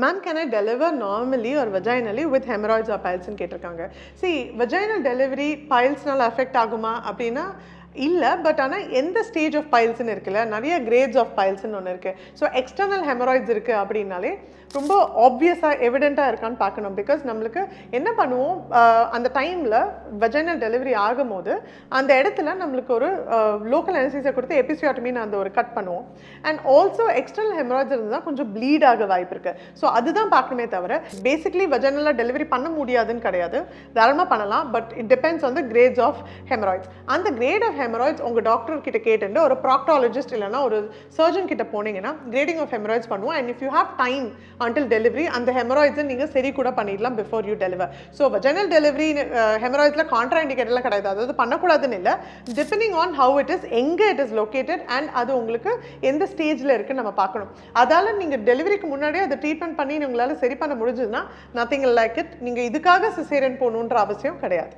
Ma'am, can I deliver normally or vaginally with hemorrhoids or piles ன்னு கேட்டிருக்காங்க. See, vaginal delivery pilesனால affect ஆகுமா அப்படின்னா இல்லை. பட் ஆனால் எந்த ஸ்டேஜ் ஆஃப் பைல்ஸ்ன்னு இருக்குல்ல, நிறைய கிரேட்ஸ் ஆஃப் பைல்ஸ்ன்னு ஒன்று இருக்குது. ஸோ எக்ஸ்டர்னல் ஹெமராய்ட்ஸ் இருக்குது அப்படின்னாலே ரொம்ப ஆப்வியஸாக எவிடெண்ட்டாக இருக்கான்னு பார்க்கணும். பிகாஸ் நம்மளுக்கு என்ன பண்ணுவோம், அந்த டைமில் வெஜைனல் டெலிவரி ஆகும் போது அந்த இடத்துல நம்மளுக்கு ஒரு லோக்கல் அனஸ்தீசியா கொடுத்து எபிசியோட்டமின்னு அந்த ஒரு கட் பண்ணுவோம். அண்ட் ஆல்சோ எக்ஸ்டர்னல் ஹெமராய்ட்ஸ் இருந்தால் கொஞ்சம் ப்ளீட் ஆக வாய்ப்பு இருக்குது. ஸோ அதுதான் பார்க்கணுமே தவிர பேசிக்லி வெஜைனலாக டெலிவரி பண்ண முடியாதுன்னு கிடையாது, தாராளமாக பண்ணலாம். But it depends on the grades of haemorrhoids. அந்த கிரேட் ஆஃப் ஹெமராய்ட்ஸ் உங்கள் டாக்டர் கிட்ட கேட்டு ஒரு ப்ராக்டாலஜிஸ்ட் இல்லைனா ஒரு சர்ஜன் கிட்ட போனீங்கன்னா கிரேடிங் ஆஃப் ஹெமராய்ட்ஸ் பண்ணுவோம். And if you have time until delivery அந்த ஹெமராய்ட்ஸை நீங்கள் சரி கூட பண்ணிடலாம் before you deliver. So vaginal delivery ஹெமராய்ட்ஸில் கான்ட்ரா இண்டிகேட்டர்லாம் கிடையாது, அதாவது பண்ணக்கூடாதுன்னு இல்லை. Depending on how it is, எங்கே இட் இஸ் லொக்கேட்டட் அண்ட் அது உங்களுக்கு எந்த ஸ்டேஜில் இருக்குன்னு நம்ம பார்க்கணும். அதால் நீங்கள் டெலிவரிக்கு முன்னாடியே அதை ட்ரீட்மெண்ட் பண்ணி உங்களால் சரி பண்ண முடிஞ்சதுன்னா நத்திங் லைக் இட். நீங்கள் இதுக்காக சிசேரியன் போகணுன்ற அவசியம் கிடையாது.